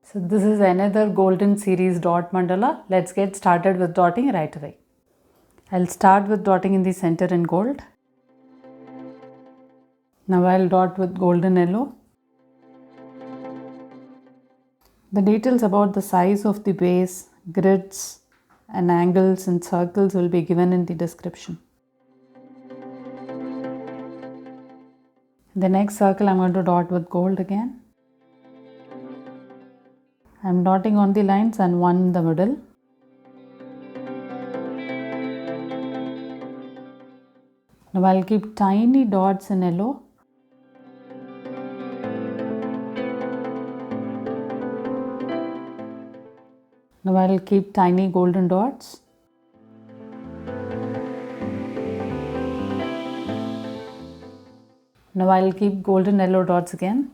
So this is another golden series dot mandala. Let's get started with dotting right away. I'll start with dotting in the center in gold. Now I'll dot with golden yellow. The details about the size of the base, grids and angles and circles will be given in the description. The next circle I'm going to dot with gold again. I'm dotting on the lines and one in the middle. Now I'll keep tiny dots in yellow. Now I'll keep tiny golden dots. Now I'll keep golden yellow dots again.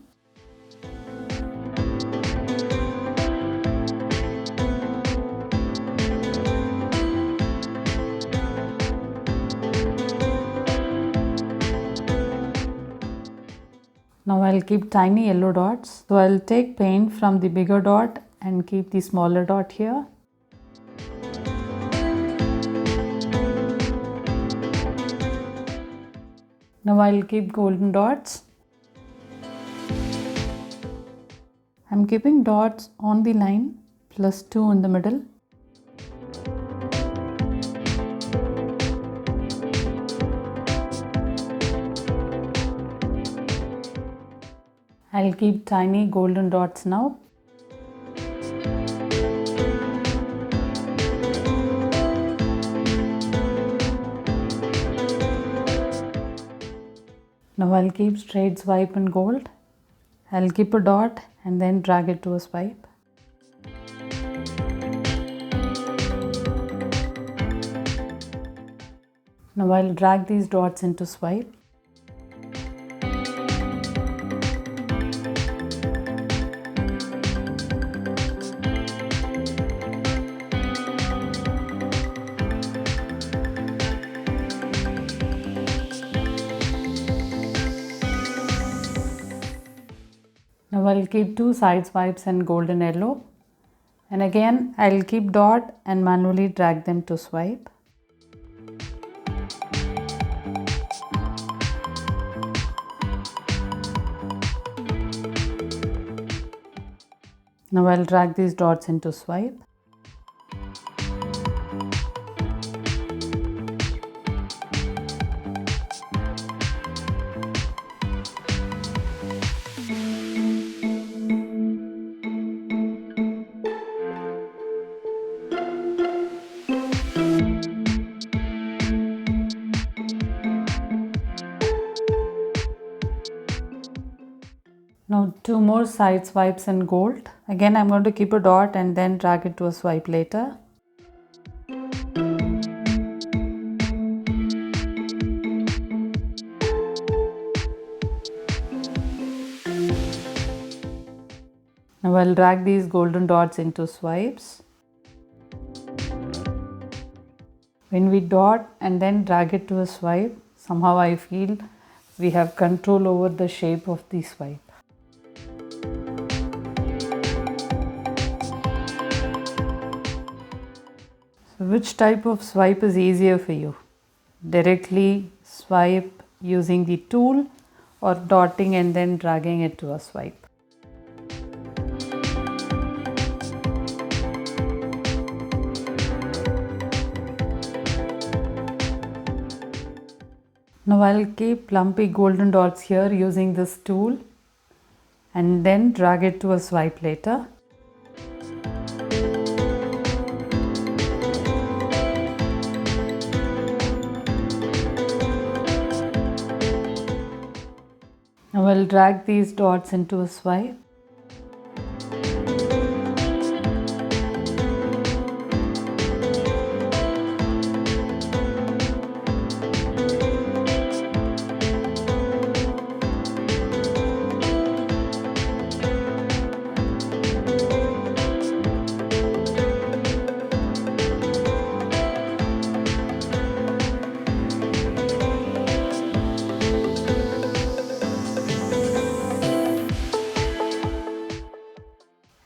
Now I'll keep tiny yellow dots. So I'll take paint from the bigger dot and keep the smaller dot here. Now I'll keep golden dots. I'm keeping dots on the line plus 2 in the middle. I'll keep tiny golden dots now. Now I'll keep straight swipe in gold. I'll keep a dot and then drag it to a swipe. Now I'll drag these dots into swipe. Now I'll keep 2 side swipes in golden yellow, and again I'll keep dot and manually drag them to swipe. Now I'll drag these dots into swipe. Now 2 more side swipes in gold. Again I'm going to keep a dot and then drag it to a swipe later. Now I'll drag these golden dots into swipes. When we dot and then drag it to a swipe, somehow I feel we have control over the shape of the swipe. So which type of swipe is easier for you? Directly swipe using the tool or dotting and then dragging it to a swipe? Now I'll keep lumpy golden dots here using this tool and then drag it to a swipe later. Now I'll drag these dots into a swipe.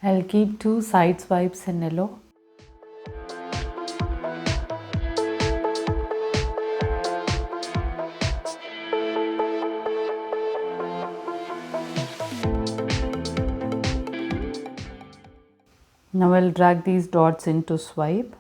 I'll keep 2 side swipes in yellow. Now I'll drag these dots into swipe.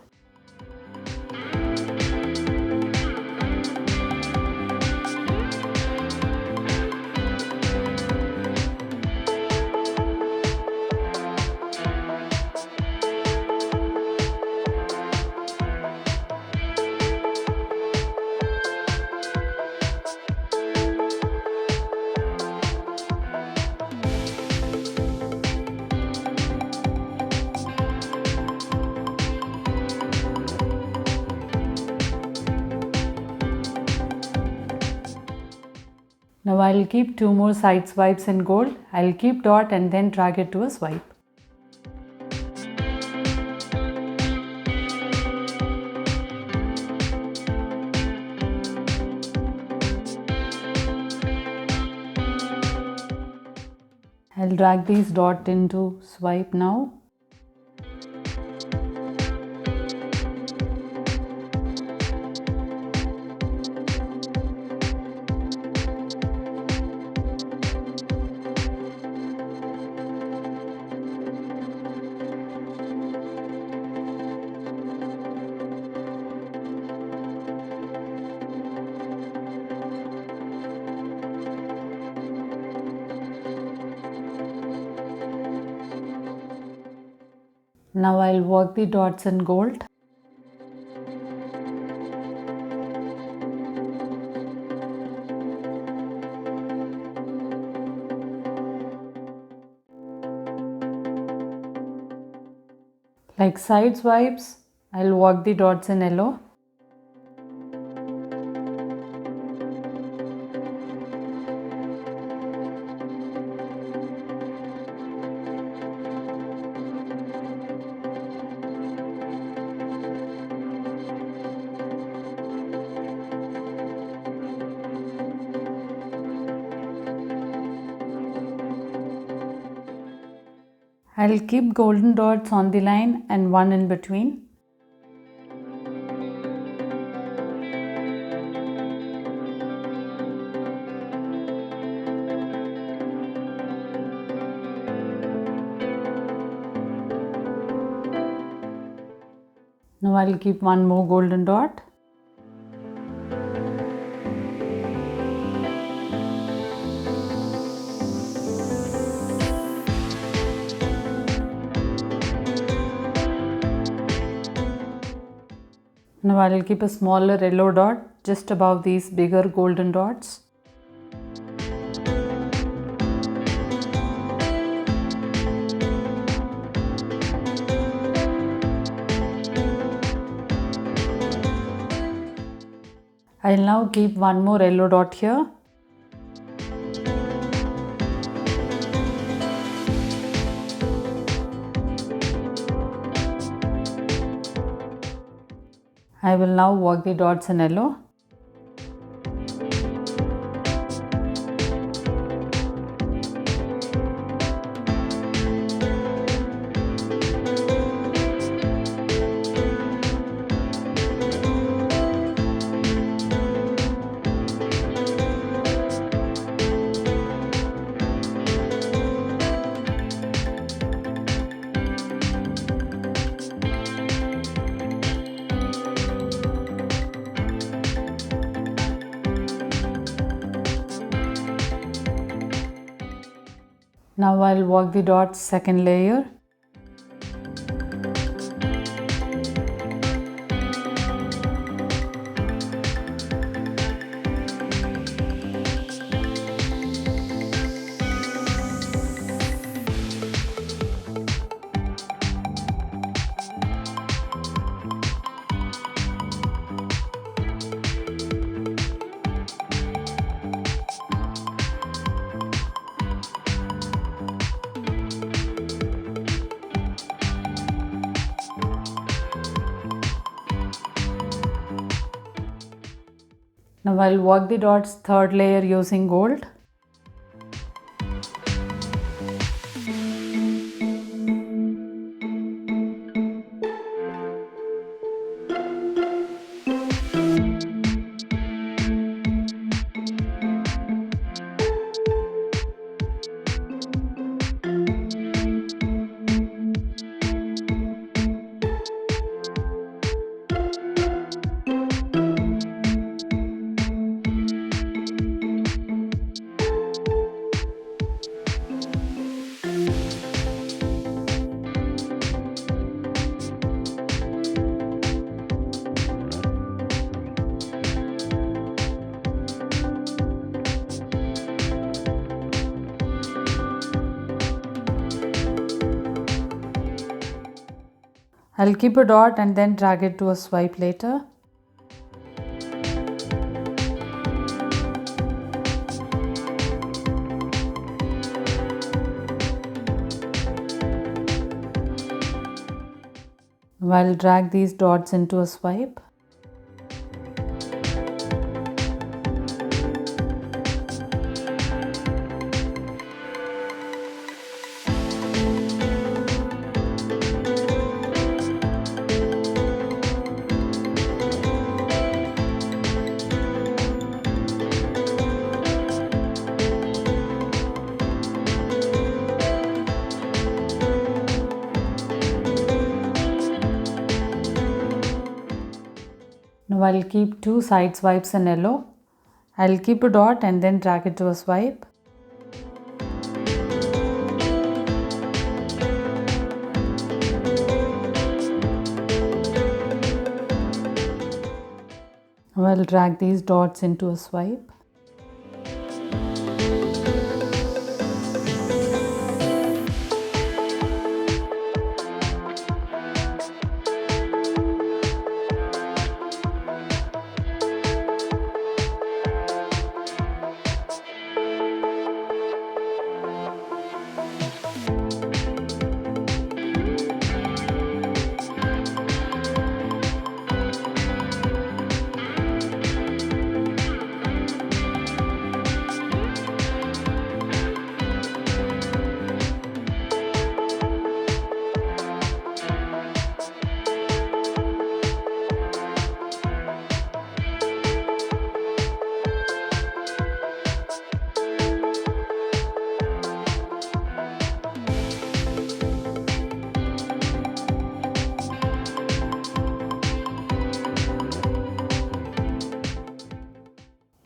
Now I'll keep 2 more side swipes in gold. I'll keep dot and then drag it to a swipe. I'll drag these dot into swipe now. Now I'll work the dots in gold. Like side swipes, I'll work the dots in yellow. I'll keep golden dots on the line and one in between. Now I'll keep one more golden dot. Now I'll keep a smaller yellow dot just above these bigger golden dots. I'll now keep one more yellow dot here. I will now work the dots in yellow. Now I'll work the dots second layer. Now I'll work the dots third layer using gold. I'll keep a dot and then drag it to a swipe later. Now I'll drag these dots into a swipe. Now I'll keep two side swipes in yellow. I'll keep a dot and then drag it to a swipe. Now I'll drag these dots into a swipe.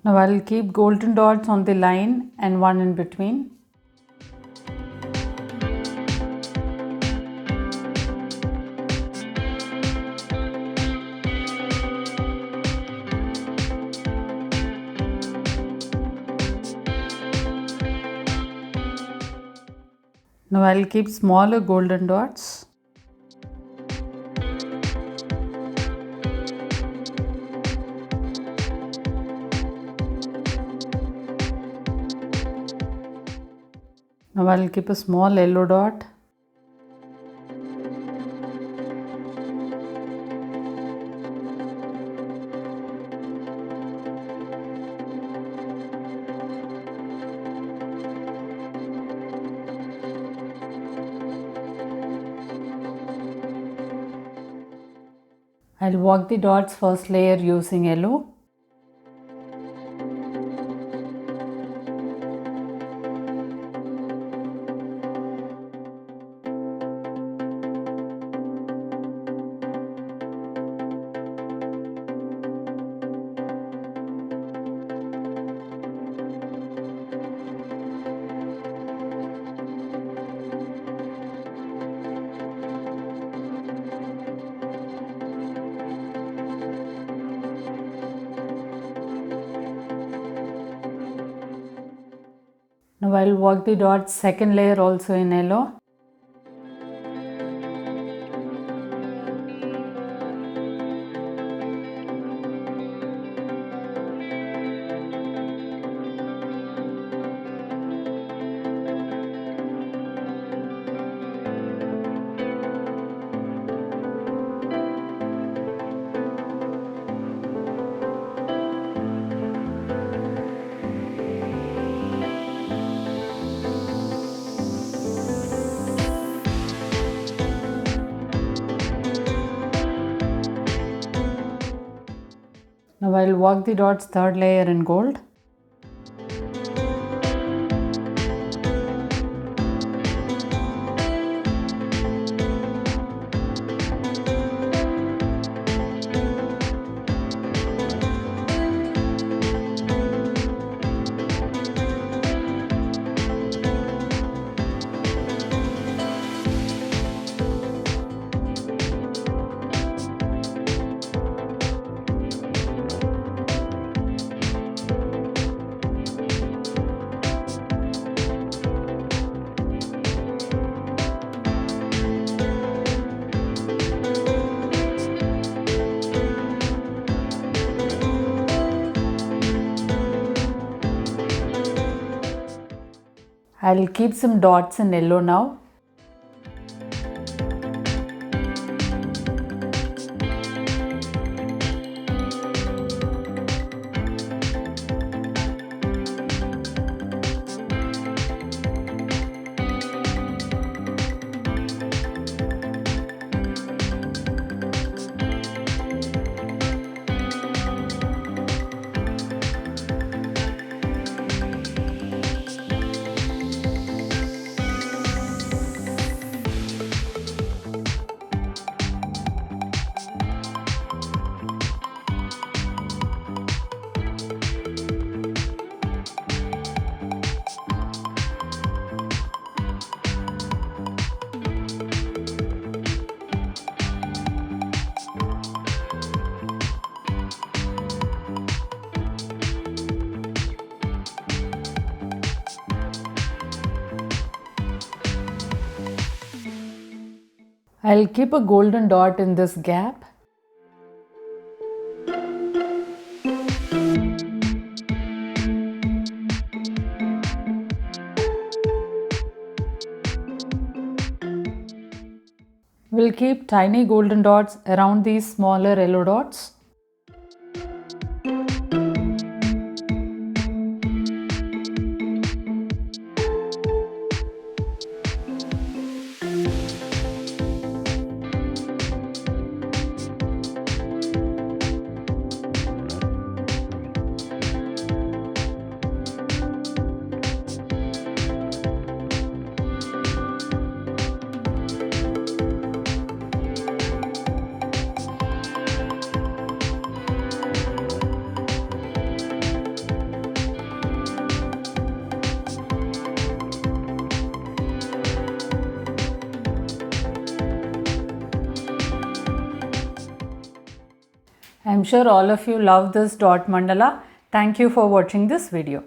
Now I'll keep golden dots on the line and one in between. Now I'll keep smaller golden dots. Now I'll keep a small yellow dot. I'll work the dots first layer using yellow. Now I'll work the dots second layer also in yellow. Now I'll work the dots third layer in gold. I'll keep some dots in yellow now. I'll keep a golden dot in this gap. We'll keep tiny golden dots around these smaller yellow dots. I'm sure all of you love this dot mandala. Thank you for watching this video.